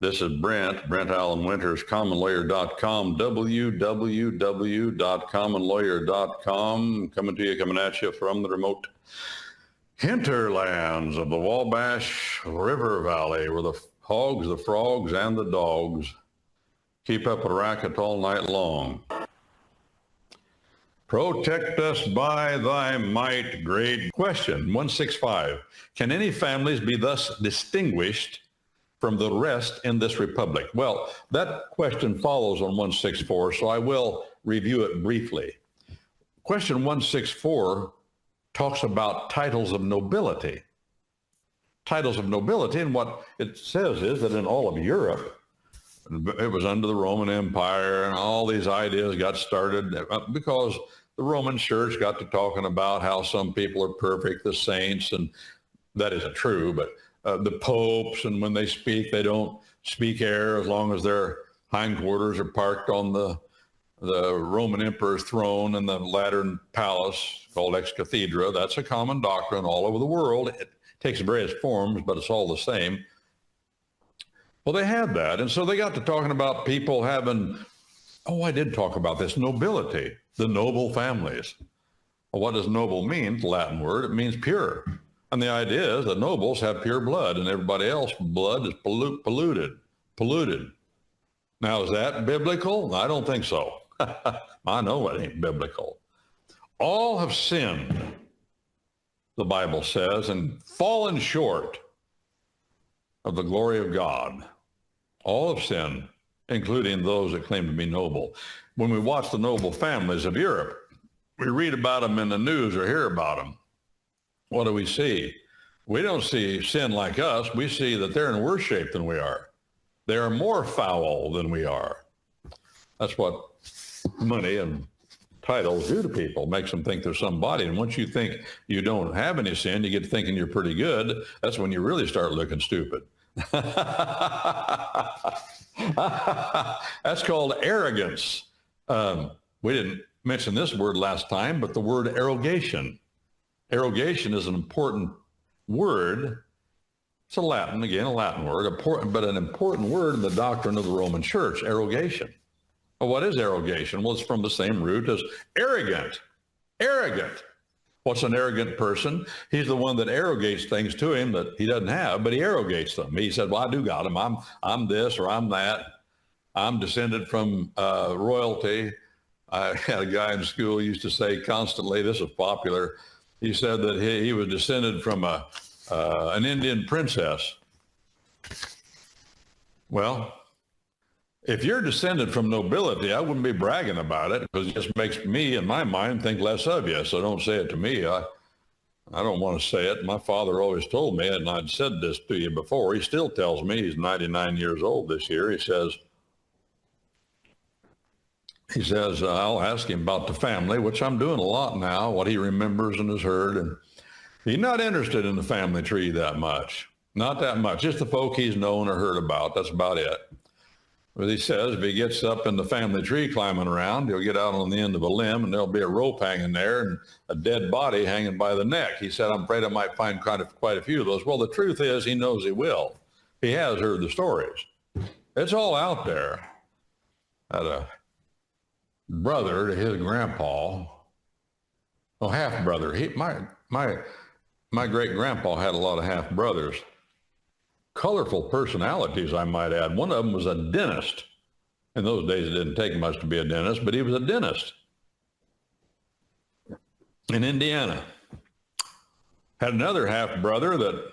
This is Brent Allen Winters, commonlawyer.com, www.commonlawyer.com, coming at you from the remote hinterlands of the Wabash River Valley, where the hogs, the frogs, and the dogs keep up a racket all night long. Protect us by thy might, great. Question 165. Can any families be thus distinguished from the rest in this republic? Well, that question follows on 164, so I will review it briefly. Question 164 talks about titles of nobility. Titles of nobility, and what it says is that in all of Europe, it was under the Roman Empire, and all these ideas got started because the Roman Church got to talking about how some people are perfect, the saints, and that isn't true, but the popes, and when they speak, they don't speak air as long as their hindquarters are parked on the Roman emperor's throne in the Lateran palace called ex cathedra. That's a common doctrine all over the world. It takes various forms, but it's all the same. Well, they had that, and so they got to talking about people having, I did talk about this, nobility, the noble families. Well, what does noble mean? It's a Latin word. It means pure. And the idea is that nobles have pure blood, and everybody else's blood is polluted. Now, is that biblical? I don't think so. I know it ain't biblical. All have sinned, the Bible says, and fallen short of the glory of God. All have sinned, including those that claim to be noble. When we watch the noble families of Europe, we read about them in the news or hear about them. What do we see? We don't see sin like us. We see that they're in worse shape than we are. They are more foul than we are. That's what money and titles do to people, makes them think they're somebody. And once you think you don't have any sin, you get thinking you're pretty good. That's when you really start looking stupid. That's called arrogance. We didn't mention this word last time, but the word arrogation. Arrogation is an important word. It's a Latin word, but an important word in the doctrine of the Roman Church, arrogation. Well, what is arrogation? Well, it's from the same root as arrogant. Arrogant. What's an arrogant person? He's the one that arrogates things to him that he doesn't have, but he arrogates them. He said, well, I do got them. I'm this or I'm that. I'm descended from royalty. I had a guy in school who used to say constantly, this is popular, he said that he was descended from an Indian princess. Well, if you're descended from nobility, I wouldn't be bragging about it because it just makes me, in my mind, think less of you. So don't say it to me. I don't want to say it. My father always told me, and I'd said this to you before, he still tells me, he's 99 years old this year, he says, I'll ask him about the family, which I'm doing a lot now, what he remembers and has heard. And he's not interested in the family tree that much. Not that much. Just the folk he's known or heard about. That's about it. But he says if he gets up in the family tree climbing around, he'll get out on the end of a limb and there'll be a rope hanging there and a dead body hanging by the neck. He said, I'm afraid I might find quite a few of those. Well, the truth is he knows he will. He has heard the stories. It's all out there. Had a brother to his grandpa, half brother. My great grandpa had a lot of half brothers. Colorful personalities, I might add. One of them was a dentist. In those days, it didn't take much to be a dentist, but he was a dentist in Indiana. Had another half brother that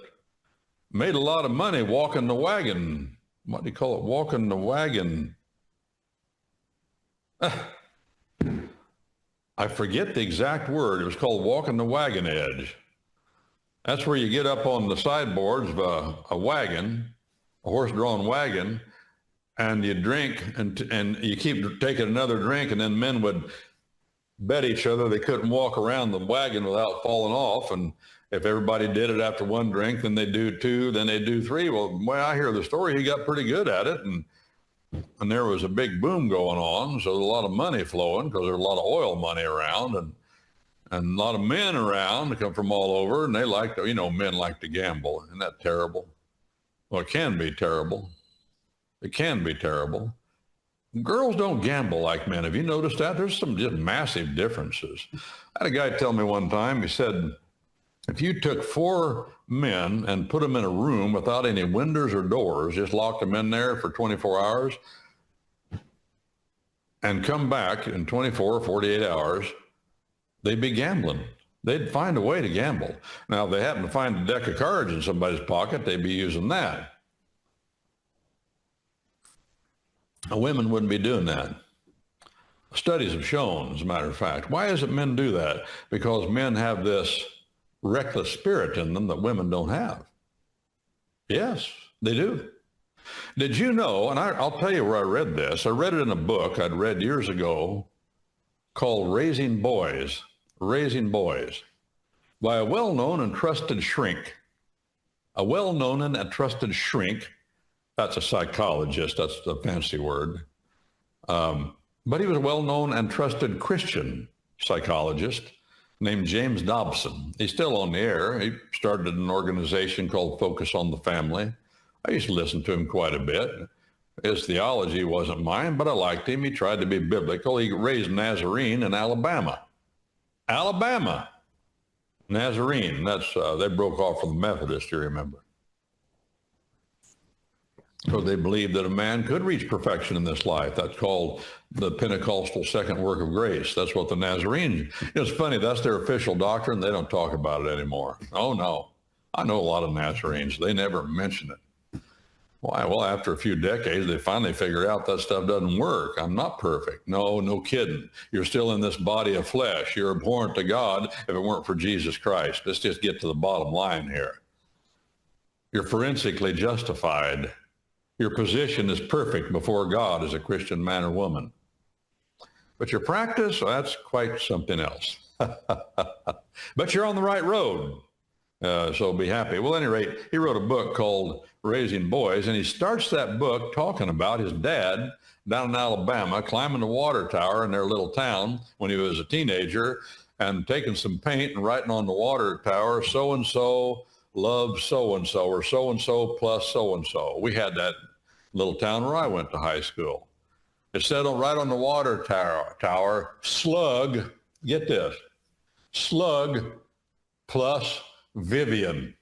made a lot of money walking the wagon. What do you call it? Walking the wagon. I forget the exact word. It was called walking the wagon edge. That's where you get up on the sideboards of a wagon, a horse-drawn wagon, and you drink and you keep taking another drink, and then men would bet each other they couldn't walk around the wagon without falling off. And if everybody did it after one drink, then they do two, then they do three. Well, I hear the story, he got pretty good at it, and there was a big boom going on, so there's a lot of money flowing because there's a lot of oil money around, and a lot of men around that come from all over, and they like to, men like to gamble. Isn't that terrible? Well, it can be terrible. It can be terrible. Girls don't gamble like men. Have you noticed that? There's some just massive differences. I had a guy tell me one time, he said, if you took 4 men and put them in a room without any windows or doors, just locked them in there for 24 hours and come back in 24 or 48 hours, they'd be gambling. They'd find a way to gamble. Now, if they happen to find a deck of cards in somebody's pocket, they'd be using that. Women wouldn't be doing that. Studies have shown, as a matter of fact. Why is it men do that? Because men have this reckless spirit in them that women don't have. Yes, they do. Did you know, and I'll tell you where I read this. I read it in a book I'd read years ago called Raising Boys by a well-known and trusted shrink. A well-known and trusted shrink. That's a psychologist. That's the fancy word. But he was a well-known and trusted Christian psychologist named James Dobson. He's still on the air. He started an organization called Focus on the Family. I used to listen to him quite a bit. His theology wasn't mine, but I liked him. He tried to be biblical. He raised Nazarene in Alabama. Nazarene. That's they broke off from the Methodists, you remember. So they believed that a man could reach perfection in this life. That's called the Pentecostal second work of grace. That's what the Nazarenes, it's funny, that's their official doctrine. They don't talk about it anymore. Oh, no. I know a lot of Nazarenes. They never mention it. Why? Well, after a few decades, they finally figured out that stuff doesn't work. I'm not perfect. No kidding. You're still in this body of flesh. You're abhorrent to God if it weren't for Jesus Christ. Let's just get to the bottom line here. You're forensically justified. Your position is perfect before God as a Christian man or woman. But your practice, well, that's quite something else. But you're on the right road, so be happy. Well, at any rate, he wrote a book called Raising Boys, and he starts that book talking about his dad down in Alabama climbing the water tower in their little town when he was a teenager and taking some paint and writing on the water tower, so-and-so loves so-and-so, or so-and-so plus so-and-so. We had that little town where I went to high school. It said right on the water tower, slug, get this, slug plus Vivian.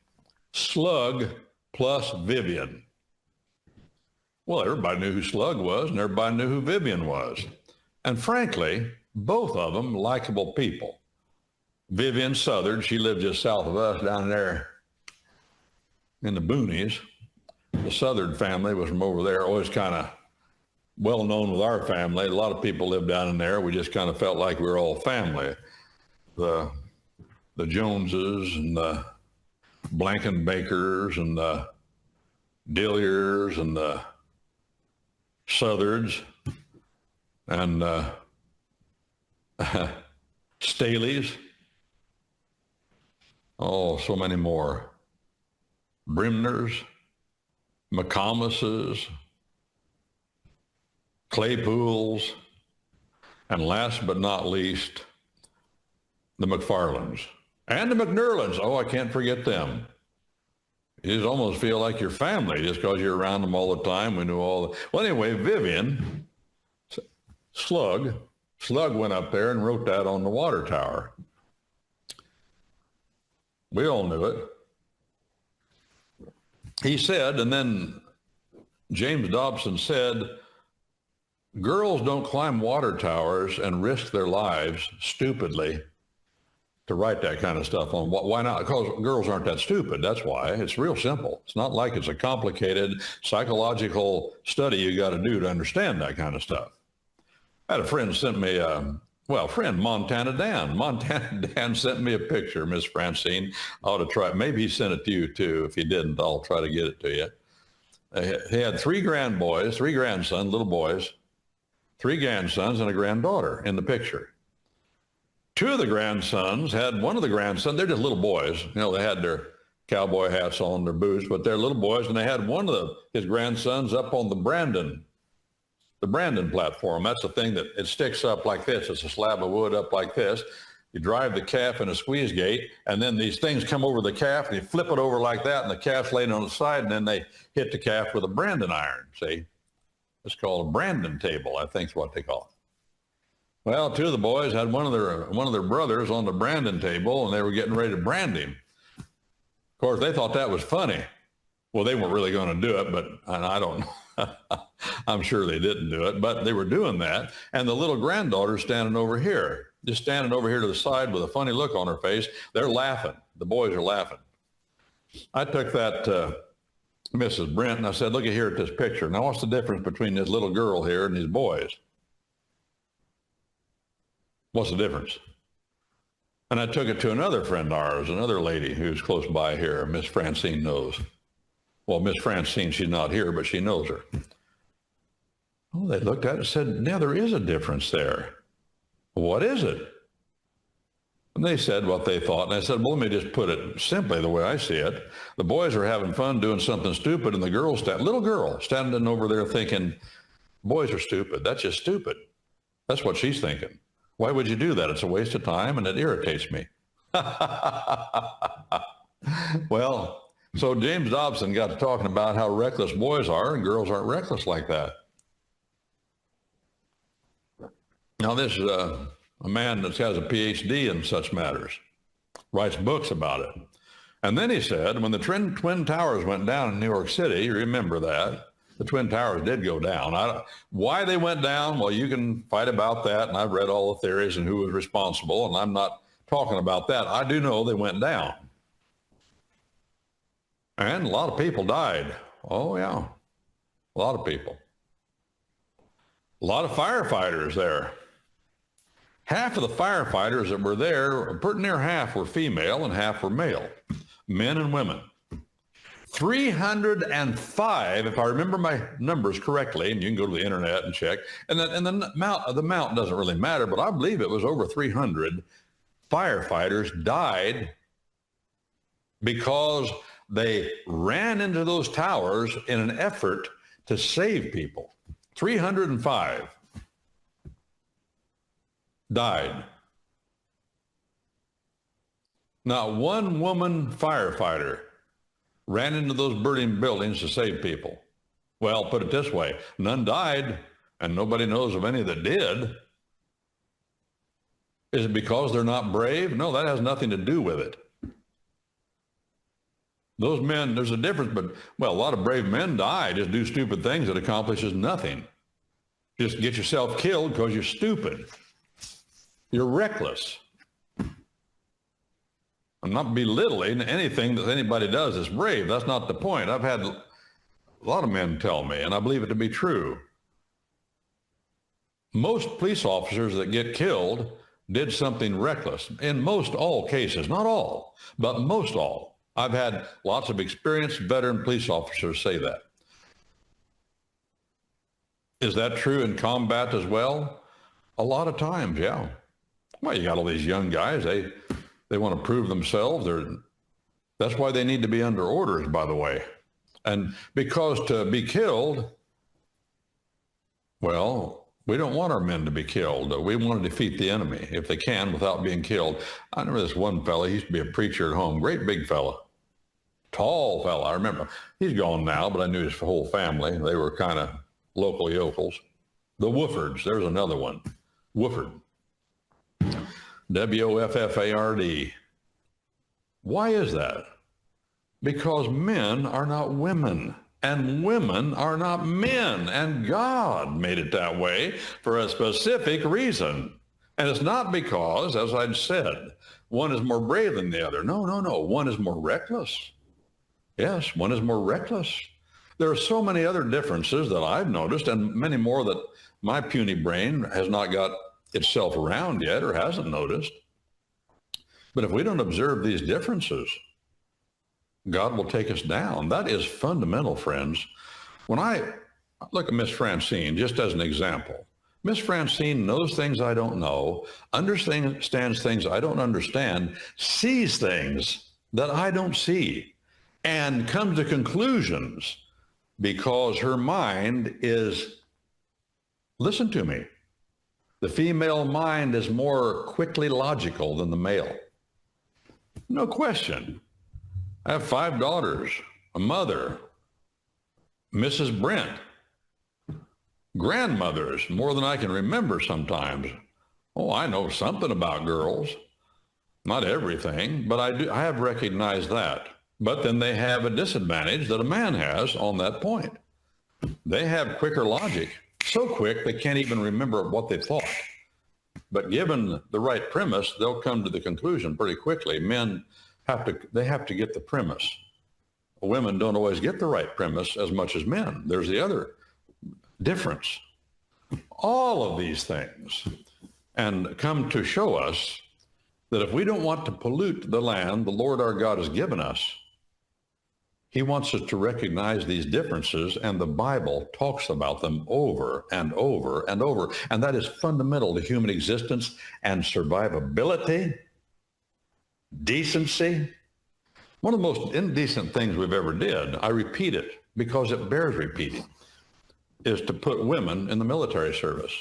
Slug plus Vivian. Well, everybody knew who Slug was, and everybody knew who Vivian was. And frankly, both of them likable people. Vivian Southern, she lived just south of us down there in the boonies. The Southern family was from over there, always kind of well known with our family. A lot of people lived down in there. We just kind of felt like we were all family. The Joneses and the Blankenbakers and the Dilliers and the Southards and Staleys. Oh, so many more. Brimners, McComases, Claypools, and last but not least, the McFarlands and the McNerlins. Oh, I can't forget them. You just almost feel like you're family just because you're around them all the time. We knew all the... Well, anyway, Vivian, Slug went up there and wrote that on the water tower. We all knew it. He said, and then James Dobson said, girls don't climb water towers and risk their lives stupidly to write that kind of stuff on. Why not? Because girls aren't that stupid. That's why. It's real simple. It's not like it's a complicated psychological study you got to do to understand that kind of stuff. I had a friend sent me, Montana Dan. Montana Dan sent me a picture, Miss Francine. I ought to try it. Maybe he sent it to you too. If he didn't, I'll try to get it to you. He had three grandsons, little boys, three grandsons and a granddaughter in the picture. Two of the grandsons had, one of the grandsons, they're just little boys. You know, they had their cowboy hats on, their boots, but they're little boys, and they had one of his grandsons up on the Brandon platform. That's the thing that it sticks up like this. It's a slab of wood up like this. You drive the calf in a squeeze gate, and then these things come over the calf, and you flip it over like that, and the calf's laying on the side, and then they hit the calf with a branding iron, see? It's called a Brandon table, I think is what they call it. Well, two of the boys had one of their brothers on the Brandon table, and they were getting ready to brand him. Of course, they thought that was funny. Well, they weren't really going to do it, but and I don't I'm sure they didn't do it, but they were doing that. And the little granddaughter's standing over here, just standing over here to the side with a funny look on her face. They're laughing. The boys are laughing. I took that Mrs. Brent, and I said, look at here at this picture. Now, what's the difference between this little girl here and these boys? What's the difference? And I took it to another friend of ours, another lady who's close by here, Miss Francine knows. Well, Miss Francine, she's not here, but she knows her. Oh, they looked at it and said, yeah, there is a difference there. What is it? And they said what they thought. And I said, well, let me just put it simply the way I see it. The boys are having fun doing something stupid, and the little girl standing over there thinking, boys are stupid. That's just stupid. That's what she's thinking. Why would you do that? It's a waste of time, and it irritates me. Well, so James Dobson got to talking about how reckless boys are, and girls aren't reckless like that. Now, this is a man that has a PhD in such matters, writes books about it. And then he said, when the Twin Towers went down in New York City, you remember that, the Twin Towers did go down. Why they went down, well, you can fight about that, and I've read all the theories and who was responsible, and I'm not talking about that. I do know they went down. And a lot of people died. Oh, yeah, a lot of people. A lot of firefighters there. Half of the firefighters that were there, pretty near half were female and half were male, men and women. 305, if I remember my numbers correctly, and you can go to the internet and check, and the amount doesn't really matter, but I believe it was over 300 firefighters died because they ran into those towers in an effort to save people. 305 died. Not one woman firefighter ran into those burning buildings to save people. Well, put it this way, none died, and nobody knows of any that did. Is it because they're not brave? No, that has nothing to do with it. Those men, there's a difference, but, well, a lot of brave men die, just do stupid things that accomplishes nothing. Just get yourself killed because you're stupid. You're reckless. I'm not belittling anything that anybody does is brave. That's not the point. I've had a lot of men tell me, and I believe it to be true. Most police officers that get killed did something reckless in most all cases, not all, but most all. I've had lots of experienced veteran police officers say that. Is that true in combat as well? A lot of times, yeah. Well, you got all these young guys, they want to prove themselves. That's why they need to be under orders, by the way. And because to be killed, well, we don't want our men to be killed. We want to defeat the enemy if they can without being killed. I remember this one fella, he used to be a preacher at home, great big fella, tall fella. I remember, he's gone now, but I knew his whole family. They were kind of local yokels. The Woffords, there's another one, Wofford. Woffard. Why is that? Because men are not women, and women are not men, and God made it that way for a specific reason. And it's not because, as I'd said, one is more brave than the other. No. One is more reckless. Yes, one is more reckless. There are so many other differences that I've noticed, and many more that my puny brain has not got itself around yet or hasn't noticed. But if we don't observe these differences, God will take us down. That is fundamental, friends. When I look at Miss Francine, just as an example, Miss Francine knows things I don't know, understands things I don't understand, sees things that I don't see, and comes to conclusions because her mind is, listen to me, the female mind is more quickly logical than the male. No question. I have 5 daughters, a mother, Mrs. Brent. grandmothers, more than I can remember sometimes. Oh, I know something about girls. Not everything, but I have recognized that. But then they have a disadvantage that a man has on that point. They have quicker logic, so quick they can't even remember what they thought. But given the right premise, they'll come to the conclusion pretty quickly. Men have to get the premise. Women don't always get the right premise as much as men. There's the other difference. All of these things and come to show us that if we don't want to pollute the land the Lord our God has given us, he wants us to recognize these differences, and the Bible talks about them over and over and over. And that is fundamental to human existence and survivability, decency. One of the most indecent things we've ever did, I repeat it because it bears repeating, is to put women in the military service.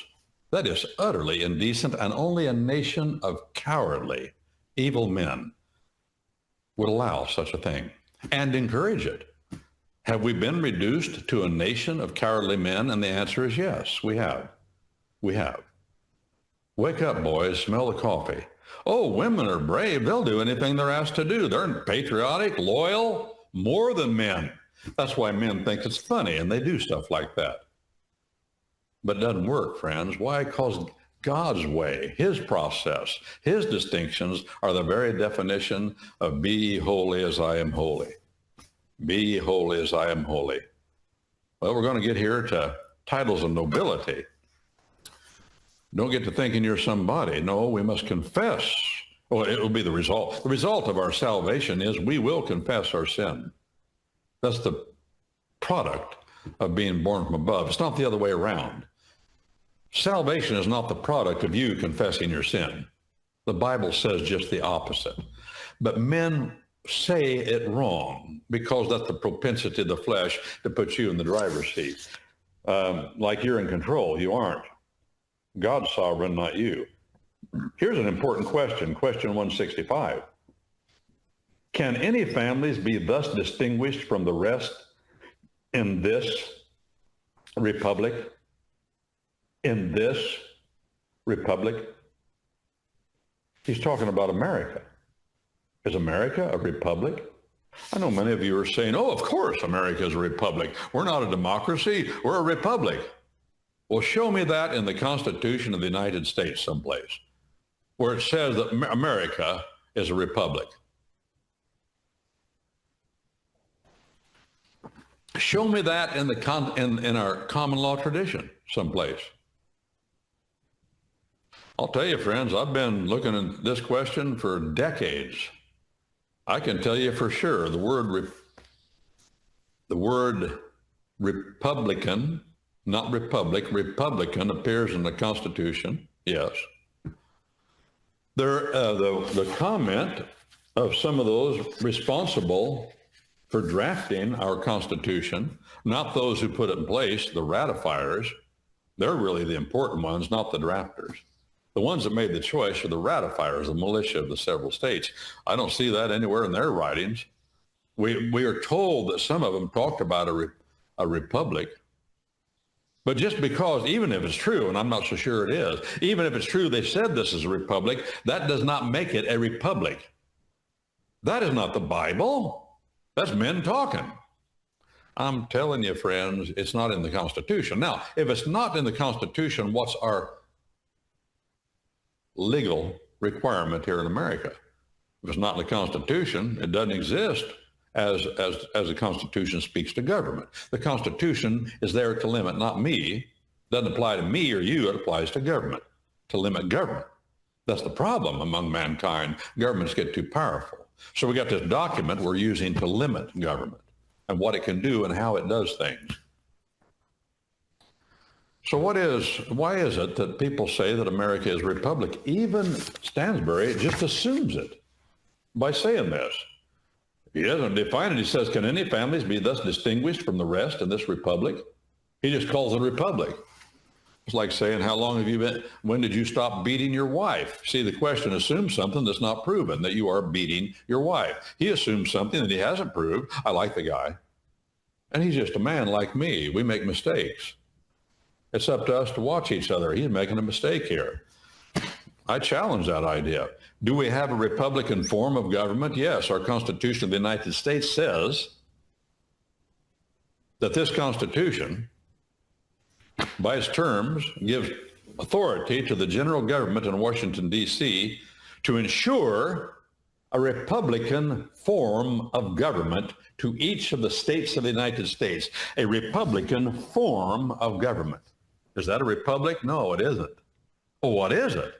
That is utterly indecent, and only a nation of cowardly, evil men would allow such a thing and encourage it. Have we been reduced to a nation of cowardly men? And the answer is yes, we have. We have. Wake up, boys, smell the coffee. Oh, women are brave. They'll do anything they're asked to do. They're patriotic, loyal, more than men. That's why men think it's funny, and they do stuff like that. But it doesn't work, friends. Why? Because God's way, his process, his distinctions are the very definition of be ye holy as I am holy. Be ye holy as I am holy. Well, we're going to get here to titles of nobility. Don't get to thinking you're somebody. No, we must confess. Well, it will be the result. The result of our salvation is we will confess our sin. That's the product of being born from above. It's not the other way around. Salvation is not the product of you confessing your sin. The Bible says just the opposite. But men say it wrong because that's the propensity of the flesh to put you in the driver's seat. Like you're in control. You aren't. God's sovereign, not you. Here's an important question, question 165. Can any families be thus distinguished from the rest in this republic? In this republic? He's talking about America. Is America a republic? I know many of you are saying, oh, of course America is a republic. We're not a democracy, we're a republic. Well, show me that in the Constitution of the United States someplace where it says that America is a republic. Show me that in our common law tradition someplace. I'll tell you, friends, I've been looking at this question for decades. I can tell you for sure the word Republican, not republic, Republican appears in the Constitution, yes. The comment of some of those responsible for drafting our Constitution, not those who put it in place, the ratifiers, they're really the important ones, not the drafters. The ones that made the choice are the ratifiers, the militia of the several states. I don't see that anywhere in their writings. We are told that some of them talked about a republic. But just because, even if it's true, and I'm not so sure it is, even if it's true they said this is a republic, that does not make it a republic. That is not the Bible. That's men talking. I'm telling you, friends, it's not in the Constitution. Now, if it's not in the Constitution, what's our legal requirement here in America? If it's not in the Constitution, it doesn't exist as the Constitution speaks to government. The Constitution is there to limit, not me. It doesn't apply to me or you, it applies to government, to limit government. That's the problem among mankind. Governments get too powerful. So we got this document we're using to limit government and what it can do and how it does things. So why is it that people say that America is a republic? Even Stansbury just assumes it by saying this. He doesn't define it. He says, can any families be thus distinguished from the rest in this republic? He just calls it a republic. It's like saying, how long have you been, when did you stop beating your wife? See, the question assumes something that's not proven, that you are beating your wife. He assumes something that he hasn't proved. I like the guy. And he's just a man like me. We make mistakes. It's up to us to watch each other. He's making a mistake here. I challenge that idea. Do we have a Republican form of government? Yes. Our Constitution of the United States says that this Constitution, by its terms, gives authority to the general government in Washington, D.C. to ensure a Republican form of government to each of the states of the United States. A Republican form of government. Is that a republic? No, it isn't. Well, what is it?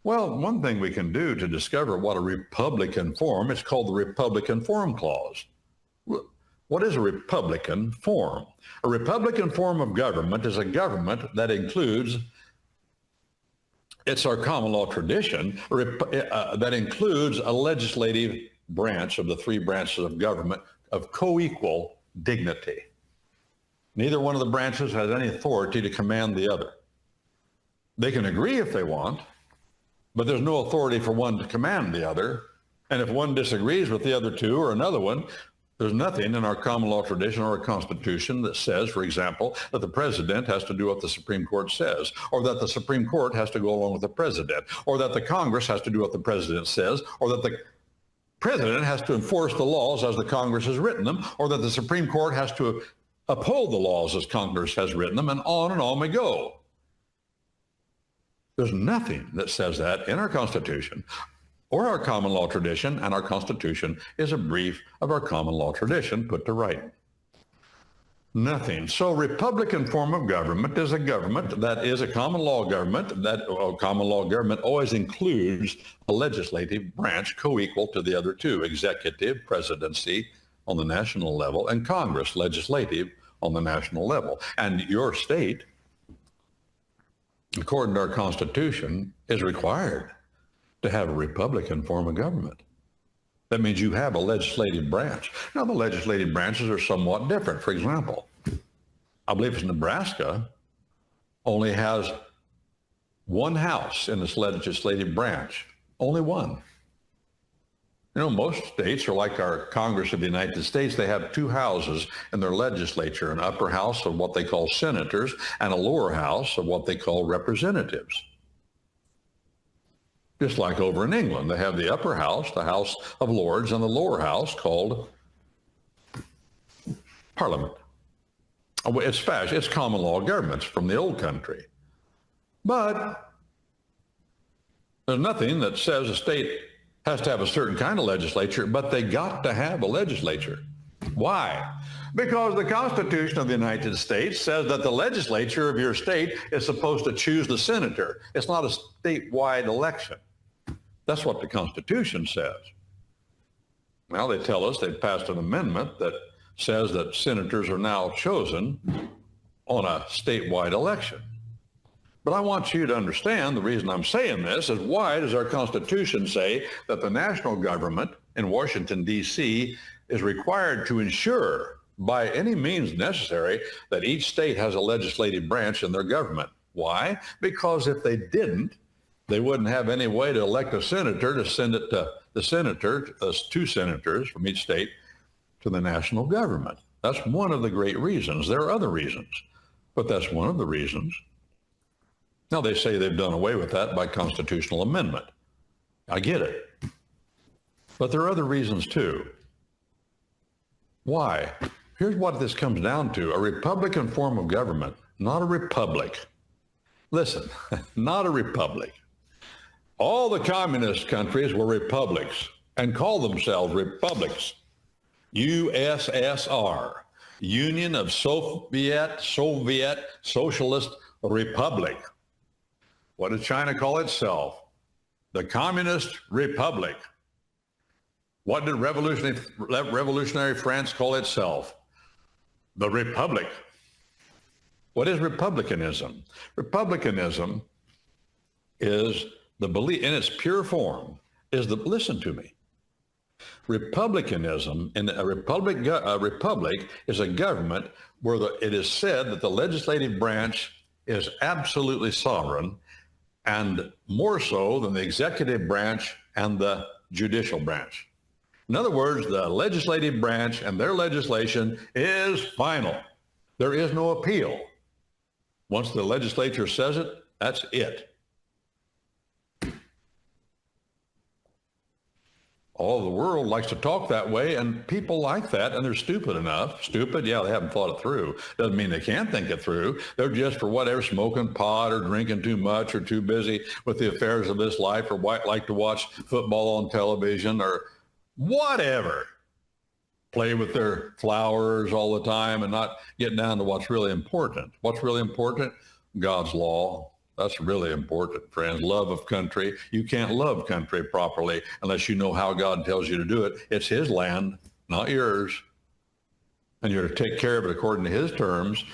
Well, one thing we can do to discover what a Republican form, it's called the Republican Form Clause. What is a Republican form? A Republican form of government is a government that includes, it's our common law tradition, that includes a legislative branch of the three branches of government of co-equal dignity. Neither one of the branches has any authority to command the other. They can agree if they want, but there's no authority for one to command the other. And if one disagrees with the other two or another one, there's nothing in our common law tradition or our Constitution that says, for example, that the president has to do what the Supreme Court says, or that the Supreme Court has to go along with the president, or that the Congress has to do what the president says, or that the president has to enforce the laws as the Congress has written them, or that the Supreme Court has to uphold the laws as Congress has written them, and on we go. There's nothing that says that in our Constitution or our common law tradition, and our Constitution is a brief of our common law tradition put to writing. Nothing. So Republican form of government is a government that is a common law government. That common law government always includes a legislative branch co-equal to the other two, executive, presidency on the national level, and Congress, legislative on the national level. And your state, according to our Constitution, is required to have a Republican form of government. That means you have a legislative branch. Now, the legislative branches are somewhat different. For example, I believe it's Nebraska only has one house in its legislative branch, only one. You know, most states are like our Congress of the United States. They have two houses in their legislature, an upper house of what they call senators and a lower house of what they call representatives. Just like over in England, they have the upper house, the House of Lords, and the lower house called Parliament. It's common law governments from the old country. But there's nothing that says a state has to have a certain kind of legislature, but they got to have a legislature. Why? Because the Constitution of the United States says that the legislature of your state is supposed to choose the senator. It's not a statewide election. That's what the Constitution says. Now they tell us they've passed an amendment that says that senators are now chosen on a statewide election. But I want you to understand the reason I'm saying this is, why does our Constitution say that the national government in Washington, D.C. is required to ensure by any means necessary that each state has a legislative branch in their government? Why? Because if they didn't, they wouldn't have any way to elect a senator to send it to the senator, two senators from each state, to the national government. That's one of the great reasons. There are other reasons, but that's one of the reasons. Now, they say they've done away with that by constitutional amendment. I get it. But there are other reasons too. Why? Here's what this comes down to. A Republican form of government, not a republic. Listen, not a republic. All the communist countries were republics and called themselves republics. USSR, Union of Soviet Socialist Republic. What did China call itself? The Communist Republic. What did revolutionary France call itself? The Republic. What is republicanism? Republicanism is the belief, in its pure form, is the, listen to me. Republicanism in a republic is a government where it is said that the legislative branch is absolutely sovereign, and more so than the executive branch and the judicial branch. In other words, the legislative branch and their legislation is final. There is no appeal. Once the legislature says it, that's it. All the world likes to talk that way, and people like that, and they're stupid enough. Stupid? Yeah, they haven't thought it through. Doesn't mean they can't think it through. They're just, for whatever, smoking pot or drinking too much or too busy with the affairs of this life, or like to watch football on television or whatever. Play with their flowers all the time and not get down to what's really important. What's really important? God's law. That's really important, friends. Love of country. You can't love country properly unless you know how God tells you to do it. It's his land, not yours. And you're to take care of it according to his terms.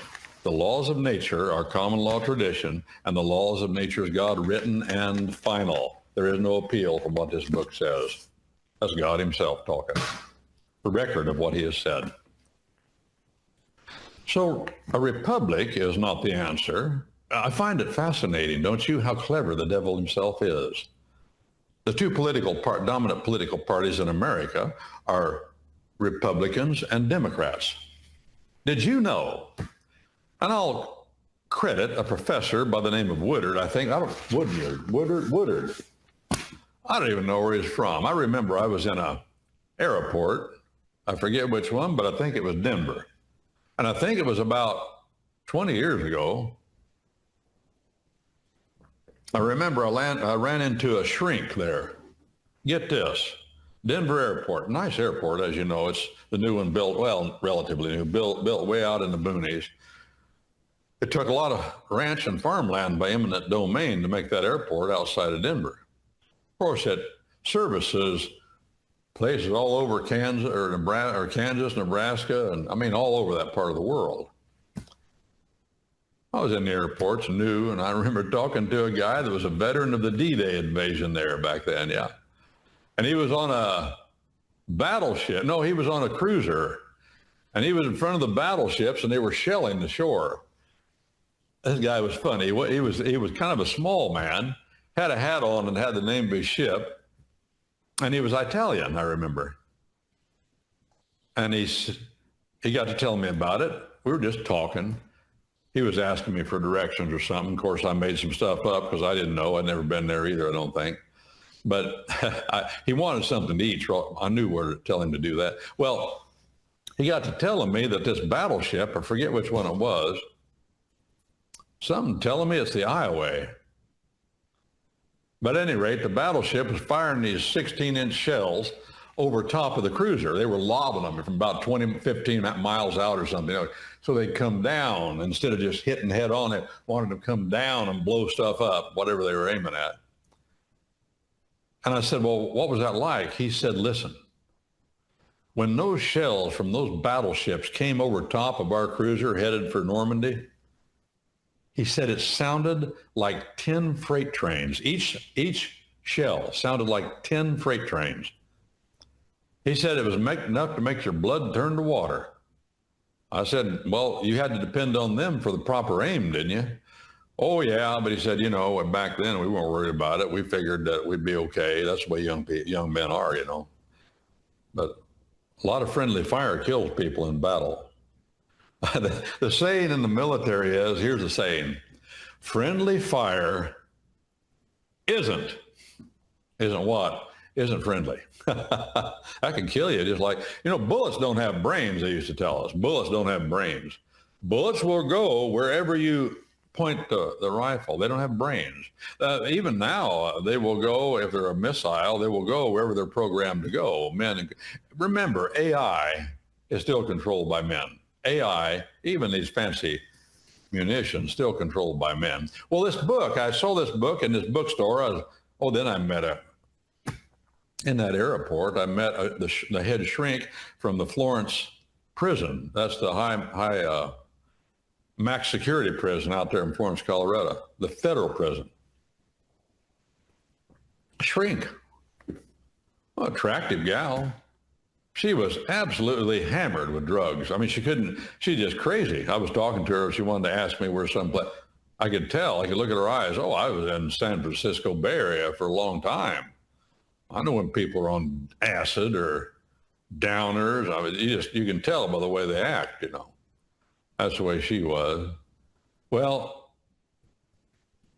The laws of nature are common law tradition, and the laws of nature is God written and final. There is no appeal from what this book says. That's God himself talking. The record of what he has said. So a republic is not the answer. I find it fascinating, don't you, how clever the devil himself is. The two dominant political parties in America are Republicans and Democrats. Did you know? And I'll credit a professor by the name of Woodard. Woodard. I don't even know where he's from. I remember I was in an airport. I forget which one, but I think it was Denver. And I think it was about 20 years ago. I remember I ran into a shrink there. Get this, Denver Airport, nice airport, as you know. It's the new one built, well, relatively new, built way out in the boonies. It took a lot of ranch and farmland by eminent domain to make that airport outside of Denver. Of course, it services places all over Kansas, Nebraska, and I mean all over that part of the world. I was in the airports, new, and I remember talking to a guy that was a veteran of the D-Day invasion there back then, yeah. And he was on a battleship. No, he was on a cruiser. And he was in front of the battleships, and they were shelling the shore. This guy was funny. He was kind of a small man, had a hat on and had the name of his ship. And he was Italian, I remember. And he got to tell me about it. We were just talking. He was asking me for directions or something. Of course, I made some stuff up because I didn't know. I'd never been there either, I don't think. But he wanted something to eat, so I knew where to tell him to do that. Well, he got to telling me that this battleship, I forget which one it was, something telling me it's the Iowa. But at any rate, the battleship was firing these 16-inch shells over top of the cruiser. They were lobbing them from about 15 miles out or something. So they'd come down instead of just hitting head on. They wanted to come down and blow stuff up, whatever they were aiming at. And I said, well, what was that like? He said, listen, when those shells from those battleships came over top of our cruiser headed for Normandy, he said it sounded like 10 freight trains. Each shell sounded like 10 freight trains. He said it was enough to make your blood turn to water. I said, well, you had to depend on them for the proper aim, didn't you? Oh, yeah, but he said, back then we weren't worried about it. We figured that we'd be okay. That's the way young men are, But a lot of friendly fire kills people in battle. The saying in the military is, here's the saying, friendly fire isn't what? Isn't friendly. That can kill you. Just like, bullets don't have brains, they used to tell us. Bullets don't have brains. Bullets will go wherever you point the rifle. They don't have brains. Even now, they will go, if they're a missile, they will go wherever they're programmed to go. Remember, AI is still controlled by men. AI, even these fancy munitions, still controlled by men. Well, this book, I saw this book in this bookstore. Then I met in that airport, I met the head shrink from the Florence prison. That's the high max security prison out there in Florence, Colorado, the federal prison. Shrink, attractive gal. She was absolutely hammered with drugs. I mean, she's just crazy. I was talking to her. She wanted to ask me where someplace. I could tell, I could look at her eyes. Oh, I was in San Francisco Bay Area for a long time. I know when people are on acid or downers. I mean, you can tell by the way they act, That's the way she was. Well,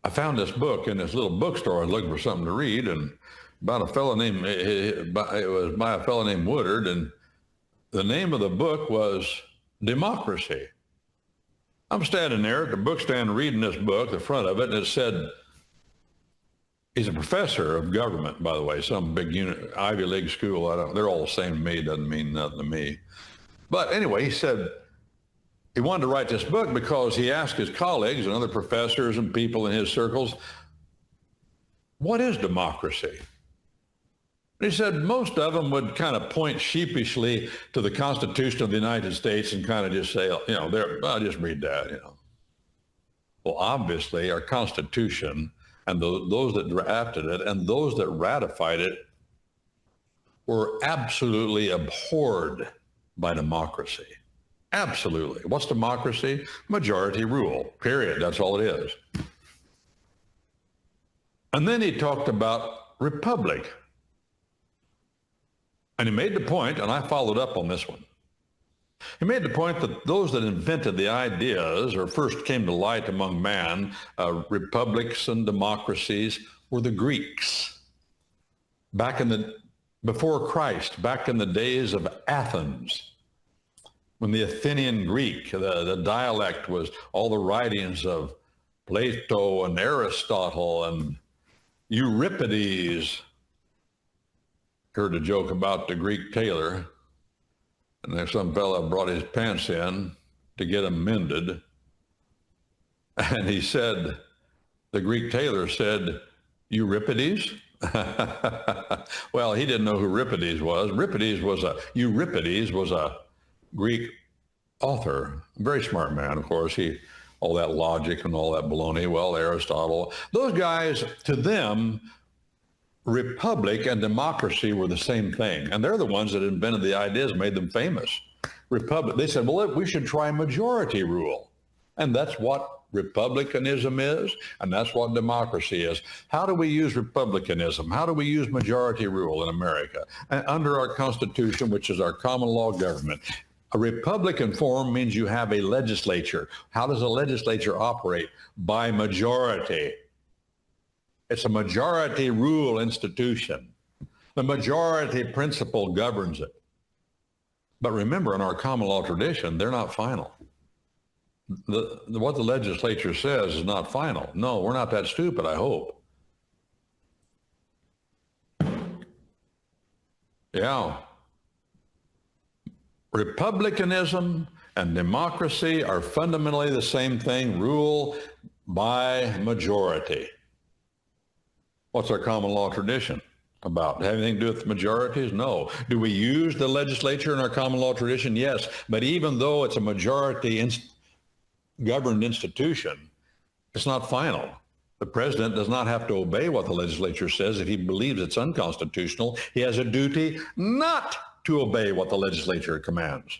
I found this book in this little bookstore. I was looking for something to read, and about a fellow named, it was by a fellow named Woodard, and the name of the book was Democracy. I'm standing there at the bookstand reading this book, the front of it, and it said, he's a professor of government, by the way, some big Ivy League school. They're all the same to me, doesn't mean nothing to me. But anyway, he said he wanted to write this book because he asked his colleagues and other professors and people in his circles, what is democracy? And he said most of them would kind of point sheepishly to the Constitution of the United States and kind of just say, I'll just read that, Well, obviously, our Constitution and those that drafted it and those that ratified it were absolutely abhorred by democracy. Absolutely. What's democracy? Majority rule, period. That's all it is. And then he talked about republic. And he made the point, and I followed up on this one. He made the point that those that invented the ideas or first came to light among man, republics and democracies, were the Greeks. Before Christ, back in the days of Athens, when the Athenian Greek, the dialect was all the writings of Plato and Aristotle and Euripides. Heard a joke about the Greek tailor, and there's some fella brought his pants in to get them mended, and he said, the Greek tailor said, Euripides? Well, he didn't know who Euripides was. Euripides was a Greek author, a very smart man, of course. All that logic and all that baloney. Well, Aristotle, those guys, to them, republic and democracy were the same thing. And they're the ones that invented the ideas, made them famous. Republic, they said, well, we should try majority rule. And that's what republicanism is, and that's what democracy is. How do we use republicanism? How do we use majority rule in America? And under our Constitution, which is our common law government. A Republican form means you have a legislature. How does a legislature operate? By majority. It's a majority rule institution. The majority principle governs it. But remember, in our common law tradition, they're not final. What the legislature says is not final. No, we're not that stupid, I hope. Yeah. Republicanism and democracy are fundamentally the same thing, rule by majority. What's our common law tradition about? Have anything to do with majorities? No. Do we use the legislature in our common law tradition? Yes. But even though it's a majority governed institution, it's not final. The president does not have to obey what the legislature says. If he believes it's unconstitutional, he has a duty not to obey what the legislature commands.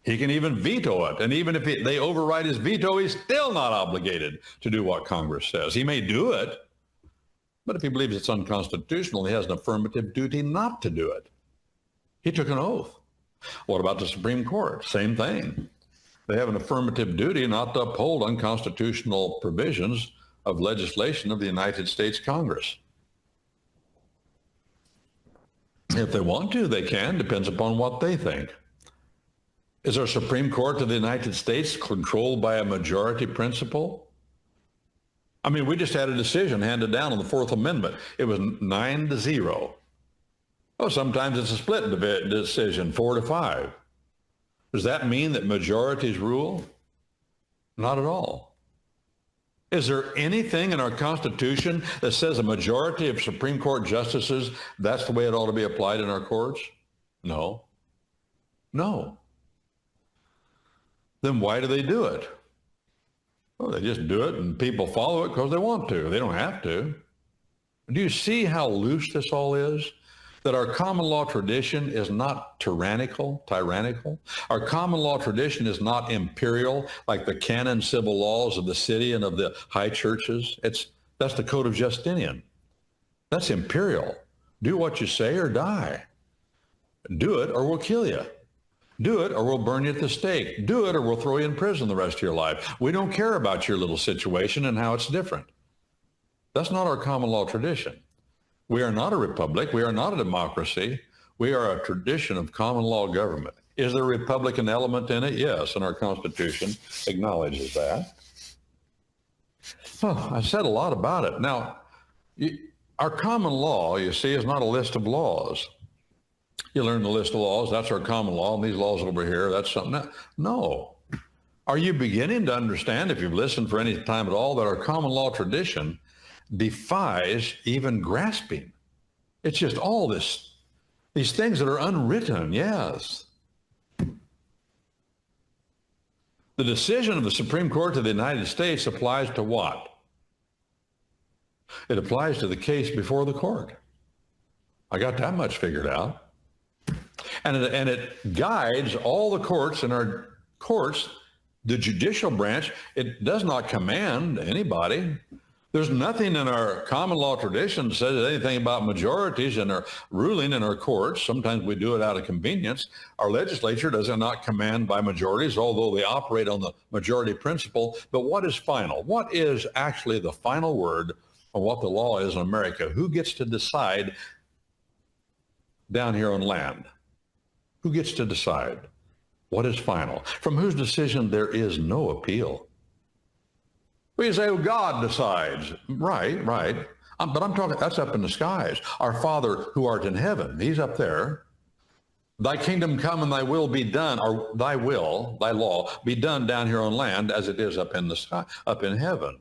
He can even veto it. And even if they override his veto, he's still not obligated to do what Congress says. He may do it, but if he believes it's unconstitutional, he has an affirmative duty not to do it. He took an oath. What about the Supreme Court? Same thing. They have an affirmative duty not to uphold unconstitutional provisions of legislation of the United States Congress. If they want to, they can. Depends upon what they think. Is our Supreme Court of the United States controlled by a majority principle? I mean, we just had a decision handed down on the Fourth Amendment. It was 9-0. Oh, sometimes it's a split decision, 4-5. Does that mean that majorities rule? Not at all. Is there anything in our Constitution that says a majority of Supreme Court justices, that's the way it ought to be applied in our courts? No. No. Then why do they do it? Well, they just do it and people follow it because they want to. They don't have to. Do you see how loose this all is? That our common law tradition is not tyrannical. Our common law tradition is not imperial, like the canon civil laws of the city and of the high churches. That's the Code of Justinian. That's imperial. Do what you say or die. Do it or we'll kill you. Do it or we'll burn you at the stake. Do it or we'll throw you in prison the rest of your life. We don't care about your little situation and how it's different. That's not our common law tradition. We are not a republic. We are not a democracy. We are a tradition of common law government. Is there a Republican element in it? Yes, and our Constitution acknowledges that. Oh, I said a lot about it. Now, our common law, you see, is not a list of laws. You learn the list of laws, that's our common law, and these laws over here, that's something else. No. Are you beginning to understand, if you've listened for any time at all, that our common law tradition defies even grasping? It's just all these things that are unwritten, yes. The decision of the Supreme Court of the United States applies to what? It applies to the case before the court. I got that much figured out. And it guides all the courts in our courts, the judicial branch. It does not command anybody. There's nothing in our common law tradition that says anything about majorities in our ruling in our courts. Sometimes we do it out of convenience. Our legislature does not command by majorities, although they operate on the majority principle. But what is final? What is actually the final word on what the law is in America? Who gets to decide down here on land? Who gets to decide what is final? From whose decision there is no appeal. We say, oh, God decides. Right. But I'm talking, that's up in the skies. Our Father who art in heaven, he's up there. Thy kingdom come and thy will be done, or thy will, thy law, be done down here on land as it is up in the sky, up in heaven.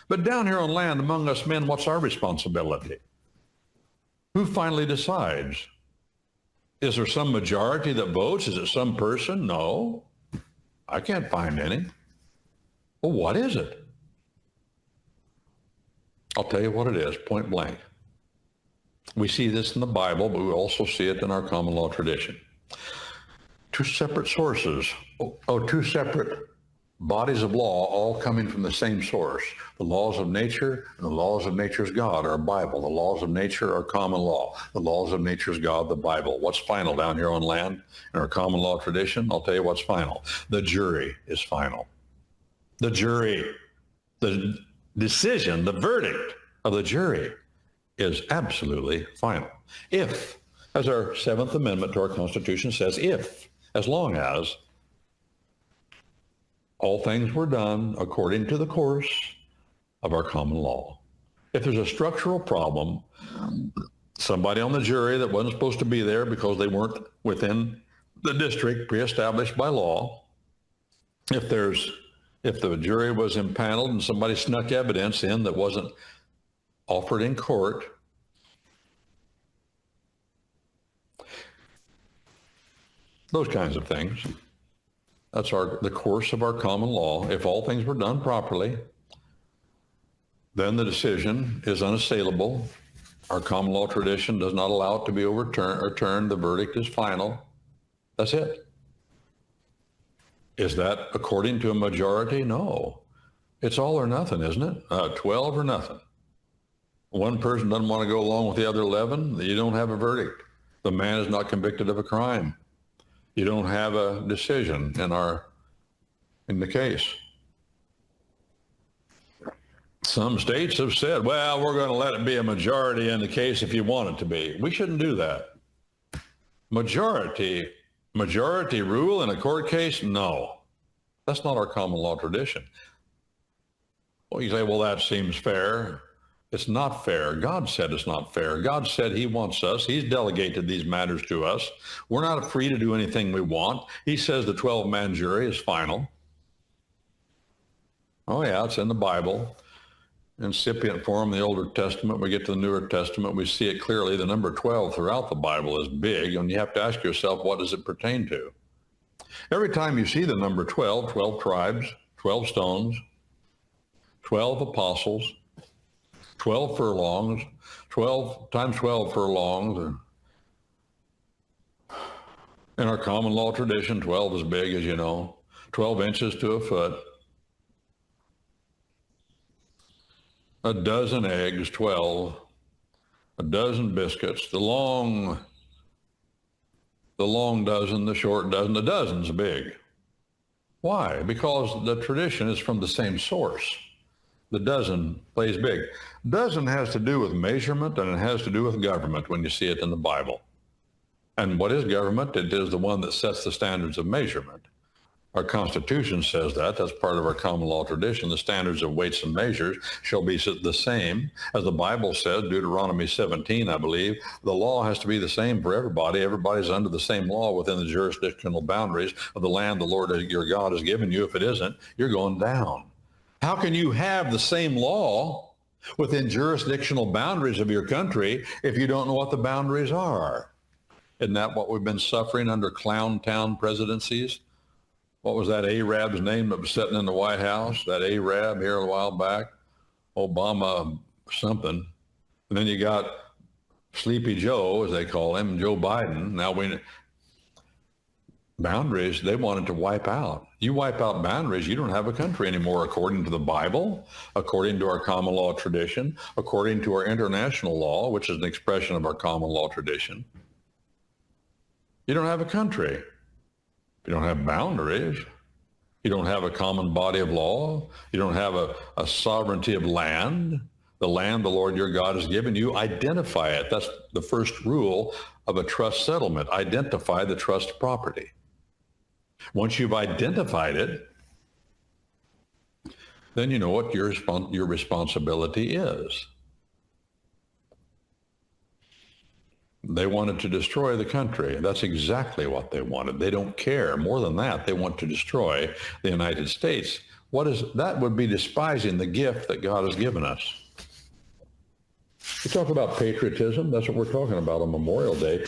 But down here on land among us men, what's our responsibility? Who finally decides? Is there some majority that votes? Is it some person? No. I can't find any. Well, what is it? I'll tell you what it is, point blank. We see this in the Bible, but we also see it in our common law tradition. Two separate sources, two separate bodies of law, all coming from the same source. The laws of nature and the laws of nature's God, our Bible. The laws of nature are common law. The laws of nature's God, the Bible. What's final down here on land in our common law tradition? I'll tell you what's final. The jury is final. The jury, the decision, the verdict of the jury is absolutely final. If, as our Seventh Amendment to our Constitution says, if, as long as all things were done according to the course of our common law. If there's a structural problem, somebody on the jury that wasn't supposed to be there because they weren't within the district pre-established by law, if the jury was impaneled and somebody snuck evidence in that wasn't offered in court, those kinds of things. That's the course of our common law. If all things were done properly, then the decision is unassailable. Our common law tradition does not allow it to be overturned. The verdict is final. That's it. Is that according to a majority? No. It's all or nothing, isn't it? 12 or nothing. One person doesn't want to go along with the other 11, you don't have a verdict. The man is not convicted of a crime. You don't have a decision in the case. Some states have said, well, we're going to let it be a majority in the case if you want it to be. We shouldn't do that. Majority rule in a court case? No. That's not our common law tradition. Well, you say, well, that seems fair. It's not fair. God said it's not fair. God said he wants us. He's delegated these matters to us. We're not free to do anything we want. He says the 12-man jury is final. Oh, yeah, it's in the Bible. Incipient form, the Older Testament. We get to the Newer Testament. We see it clearly. The number 12 throughout the Bible is big, and you have to ask yourself, what does it pertain to? Every time you see the number 12, 12 tribes, 12 stones, 12 apostles, 12 furlongs, 12 times 12 furlongs. In our common law tradition, 12 is big, as you know, 12 inches to a foot. A dozen eggs, 12. A dozen biscuits. The long the long dozen, the short dozen, the dozen's big. Why? Because the tradition is from the same source. The dozen plays big. Dozen has to do with measurement, and it has to do with government when you see it in the Bible. And what is government? It is the one that sets the standards of measurement. Our Constitution says that. That's part of our common law tradition. The standards of weights and measures shall be the same. As the Bible says, Deuteronomy 17, I believe, the law has to be the same for everybody. Everybody's under the same law within the jurisdictional boundaries of the land the Lord your God has given you. If it isn't, you're going down. How can you have the same law within jurisdictional boundaries of your country if you don't know what the boundaries are? Isn't that what we've been suffering under clown town presidencies? What was that Arab's name that was sitting in the White House? That Arab here a while back? Obama something. And then you got Sleepy Joe, as they call him, Joe Biden. Now boundaries, they wanted to wipe out. You wipe out boundaries, you don't have a country anymore, according to the Bible, according to our common law tradition, according to our international law, which is an expression of our common law tradition. You don't have a country. You don't have boundaries. You don't have a common body of law. You don't have a sovereignty of land. The land the Lord your God has given you, identify it. That's the first rule of a trust settlement. Identify the trust property. Once you've identified it, then you know what your responsibility is. They wanted to destroy the country. That's exactly what they wanted. They don't care. More than that, they want to destroy the United States. That would be despising the gift that God has given us. We talk about patriotism. That's what we're talking about on Memorial Day.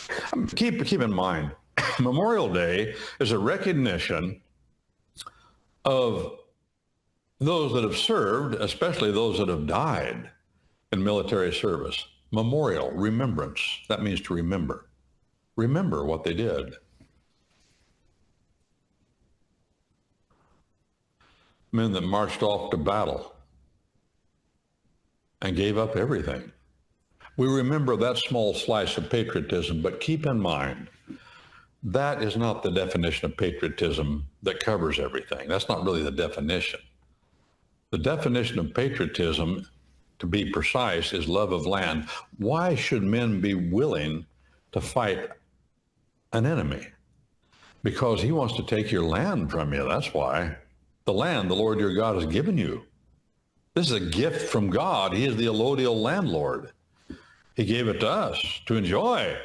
Keep in mind, Memorial Day is a recognition of those that have served, especially those that have died in military service. Memorial, remembrance. That means to remember. Remember what they did. Men that marched off to battle and gave up everything. We remember that small slice of patriotism, but keep in mind, that is not the definition of patriotism that covers everything. That's not really the definition. The definition of patriotism, to be precise, is love of land. Why should men be willing to fight an enemy? Because he wants to take your land from you. That's why. The land the Lord your God has given you. This is a gift from God. He is the allodial landlord. He gave it to us to enjoy.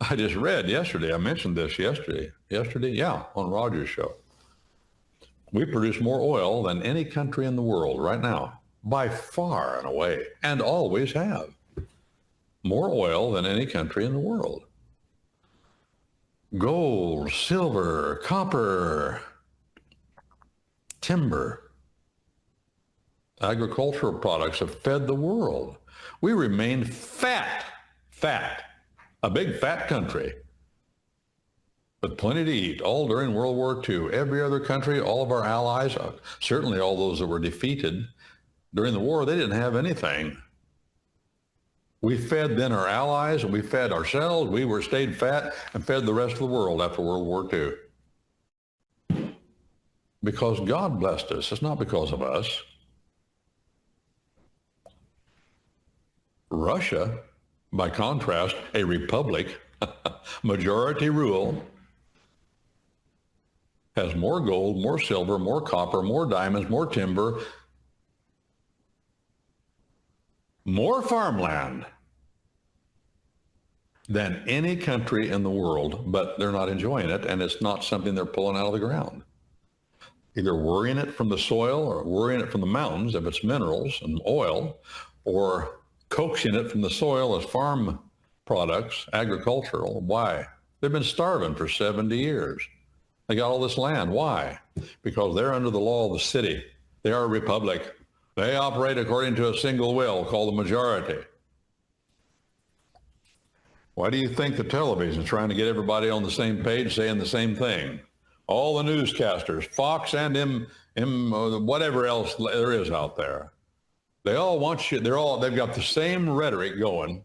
I just read yesterday, I mentioned this yesterday, on Roger's show. We produce more oil than any country in the world right now. By far and away, and always have. More oil than any country in the world. Gold, silver, copper, timber, agricultural products have fed the world. We remain fat, a big fat country, with plenty to eat, all during World War II. Every other country, all of our allies, certainly all those that were defeated during the war, they didn't have anything. We fed then our allies, and we fed ourselves. We stayed fat and fed the rest of the world after World War II. Because God blessed us. It's not because of us. Russia, by contrast, a republic, majority rule, has more gold, more silver, more copper, more diamonds, more timber, more farmland than any country in the world, but they're not enjoying it, and it's not something they're pulling out of the ground. Either worrying it from the soil or worrying it from the mountains, if it's minerals and oil, or coaxing it from the soil as farm products, agricultural. Why? They've been starving for 70 years. They got all this land. Why? Because they're under the law of the city. They are a republic. They operate according to a single will called the majority. Why do you think the television is trying to get everybody on the same page saying the same thing? All the newscasters, Fox and whatever else there is out there. They all want you, they've got the same rhetoric going.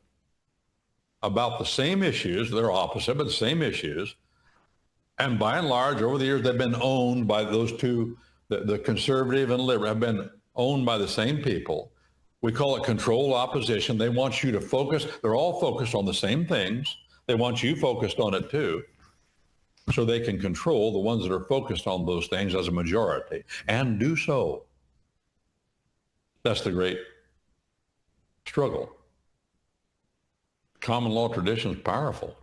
about the same issues. They're opposite, but the same issues. And by and large, over the years, they've been owned by those two, the conservative and liberal, have been owned by the same people. We call it controlled opposition. They want you to focus. They're all focused on the same things. They want you focused on it too, so they can control the ones that are focused on those things as a majority, and do so. That's the great struggle. Common law tradition is powerful.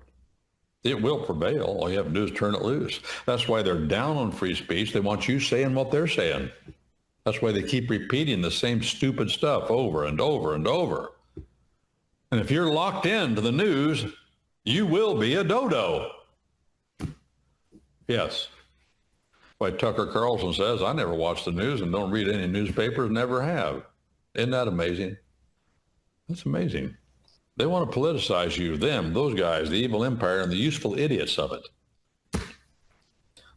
It will prevail. All you have to do is turn it loose. That's why they're down on free speech. They want you saying what they're saying. That's why they keep repeating the same stupid stuff over and over and over. And if you're locked into the news, you will be a dodo. Yes. Why Tucker Carlson says, I never watch the news and don't read any newspapers, never have. Isn't that amazing? That's amazing. They want to politicize you, them, those guys, the evil empire, and the useful idiots of it.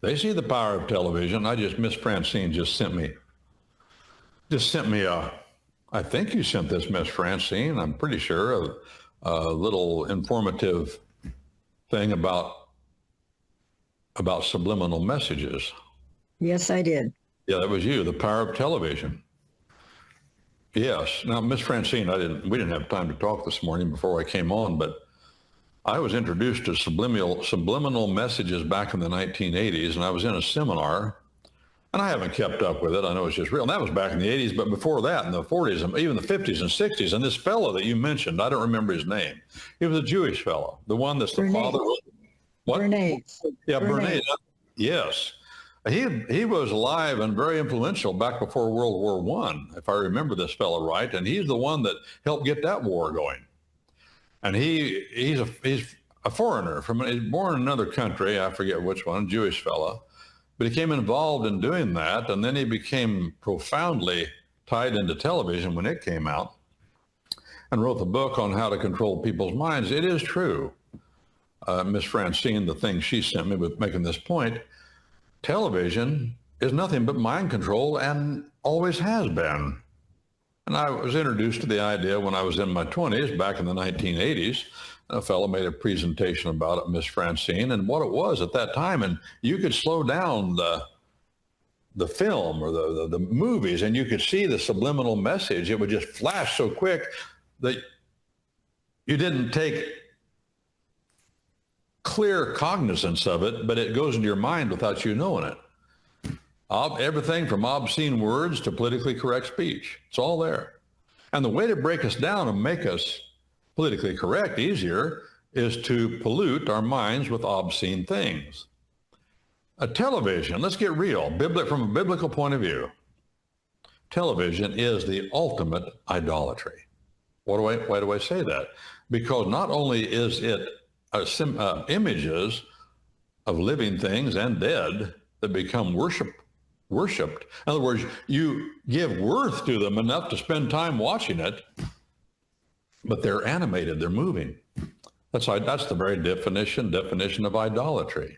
They see the power of television. Miss Francine just sent me I think you sent this, Miss Francine, I'm pretty sure, a little informative thing about subliminal messages. Yes, I did. Yeah, that was you, the power of television. Yes. Now, Miss Francine, we didn't have time to talk this morning before I came on, but I was introduced to subliminal messages back in the 1980s, and I was in a seminar, and I haven't kept up with it. I know it's just real. And that was back in the 80s, but before that, in the 40s, and even the 50s and 60s, and this fellow that you mentioned, I don't remember his name. He was a Jewish fellow, the one that's the father. What? Bernays. Yeah, Bernays. Yes. He was alive and very influential back before World War I, if I remember this fellow right, and he's the one that helped get that war going. And he's a foreigner he's born in another country, I forget which one, Jewish fellow, but he became involved in doing that, and then he became profoundly tied into television when it came out, and wrote the book on how to control people's minds. It is true, Miss Francine, the thing she sent me with making this point. Television is nothing but mind control and always has been. And I was introduced to the idea when I was in my 20s, back in the 1980s. A fellow made a presentation about it, Miss Francine, and what it was at that time. And you could slow down the film or the movies, and you could see the subliminal message. It would just flash so quick that you didn't take clear cognizance of it, but it goes into your mind without you knowing it. Everything from obscene words to politically correct speech. It's all there. And the way to break us down and make us politically correct easier is to pollute our minds with obscene things. A television, let's get real, from a biblical point of view, television is the ultimate idolatry. Why do I say that? Because not only is it images of living things and dead that become worshipped. In other words, you give worth to them enough to spend time watching it, but they're animated, they're moving. That's the very definition of idolatry.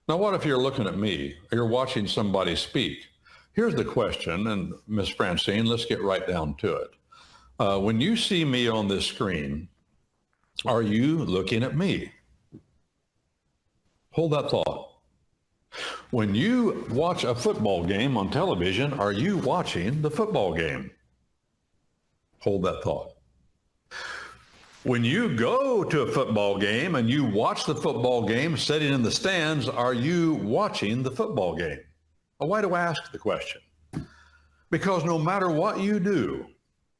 Now, what if you're looking at me, or you're watching somebody speak? Here's the question, and Miss Francine, let's get right down to it. When you see me on this screen, are you looking at me? Hold that thought. When you watch a football game on television, are you watching the football game? Hold that thought. When you go to a football game and you watch the football game sitting in the stands, are you watching the football game? Well, why do I ask the question? Because no matter what you do,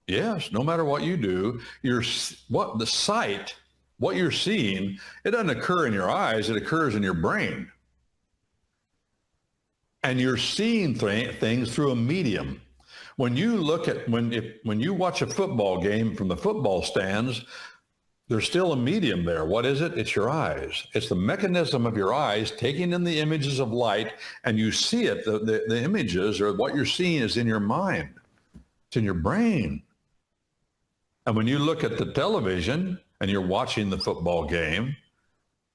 yes, no matter what you do, what you're seeing, it doesn't occur in your eyes, it occurs in your brain. And you're seeing things through a medium. When you watch a football game from the football stands, there's still a medium there. What is it? It's your eyes. It's the mechanism of your eyes taking in the images of light, and you see it. The images, or what you're seeing, is in your mind. It's in your brain. And when you look at the television and you're watching the football game,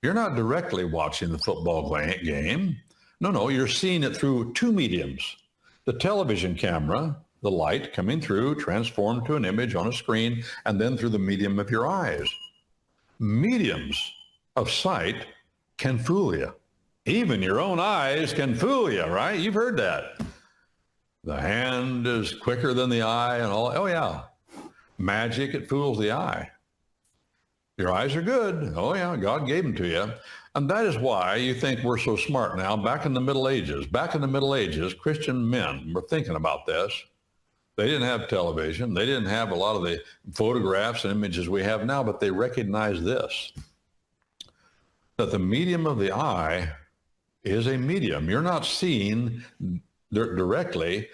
you're not directly watching the football game. No, you're seeing it through two mediums. The television camera, the light coming through, transformed to an image on a screen, and then through the medium of your eyes. mediums of sight can fool you. Even your own eyes can fool you, right? You've heard that. The hand is quicker than the eye and all. Oh, yeah. Magic, it fools the eye. Your eyes are good. Oh, yeah, God gave them to you. And that is why you think we're so smart now. Back in the Middle Ages, Christian men were thinking about this. They didn't have television. They didn't have a lot of the photographs and images we have now, but they recognized this, that the medium of the eye is a medium. You're not seeing directly.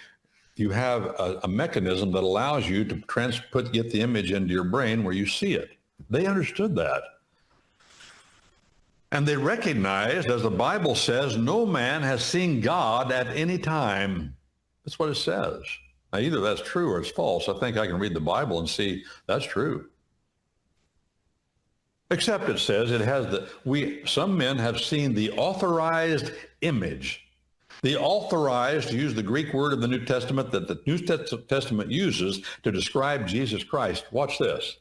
You have a mechanism that allows you to get the image into your brain where you see it. They understood that. And they recognized, as the Bible says, no man has seen God at any time. That's what it says. Now, either that's true or it's false. I think I can read the Bible and see that's true. Except it says it has some men have seen the authorized image. The authorized, to use the Greek word of the New Testament that the New Testament uses to describe Jesus Christ. Watch this.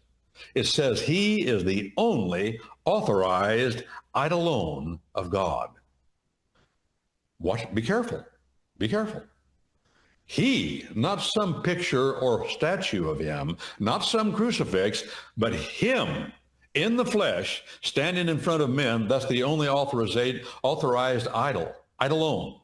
It says he is the only authorized eidolon of God. Be careful. Be careful. He, not some picture or statue of him, not some crucifix, but him in the flesh, standing in front of men. That's the only authorized eidolon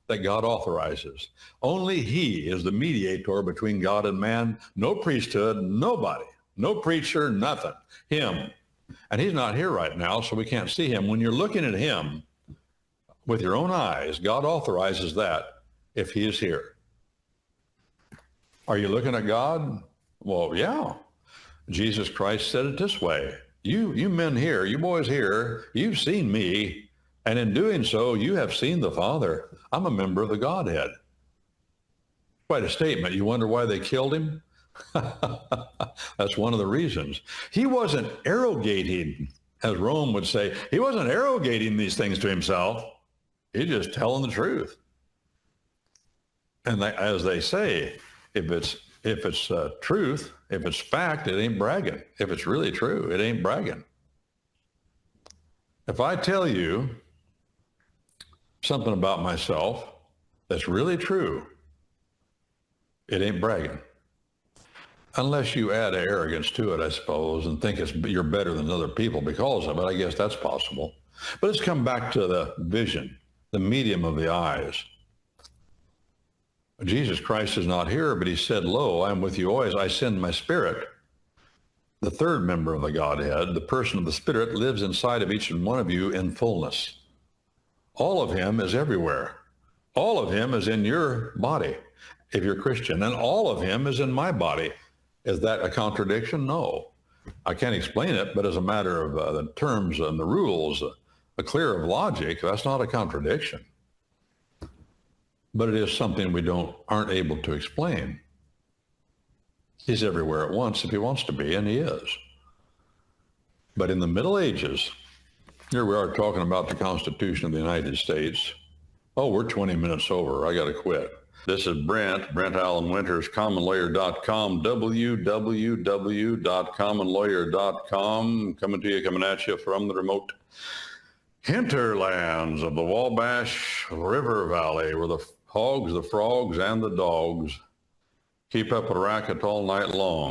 that God authorizes. Only he is the mediator between God and man. No priesthood, nobody, no preacher, nothing. Him. And he's not here right now, so we can't see him. When you're looking at him with your own eyes, God authorizes that if he is here. Are you looking at God? Well, yeah. Jesus Christ said it this way. You men here, you boys here, you've seen me, and in doing so, you have seen the Father. I'm a member of the Godhead. Quite a statement. You wonder why they killed him? That's one of the reasons. He wasn't arrogating, as Rome would say. He wasn't arrogating these things to himself. He's just telling the truth. And as they say, if it's truth, if it's fact, it ain't bragging. If it's really true, it ain't bragging. If I tell you something about myself that's really true, it ain't bragging. Unless you add arrogance to it, I suppose, and think you're better than other people because of it. I guess that's possible. But let's come back to the vision, the medium of the eyes. Jesus Christ is not here, but he said, lo, I am with you always. I send my Spirit. The third member of the Godhead, the person of the Spirit, lives inside of each and one of you in fullness. All of him is everywhere. All of him is in your body, if you're Christian, and all of him is in my body. Is that a contradiction? No. I can't explain it, but as a matter of the terms and the rules, a clear of logic, that's not a contradiction. But it is something we aren't able to explain. He's everywhere at once if he wants to be, and he is. But in the Middle Ages, here we are talking about the Constitution of the United States. Oh, we're 20 minutes over. I got to quit. This is Brent Allen Winters, commonlawyer.com, www.commonlawyer.com, coming at you from the remote hinterlands of the Wabash River Valley, where the hogs, the frogs, and the dogs keep up a racket all night long.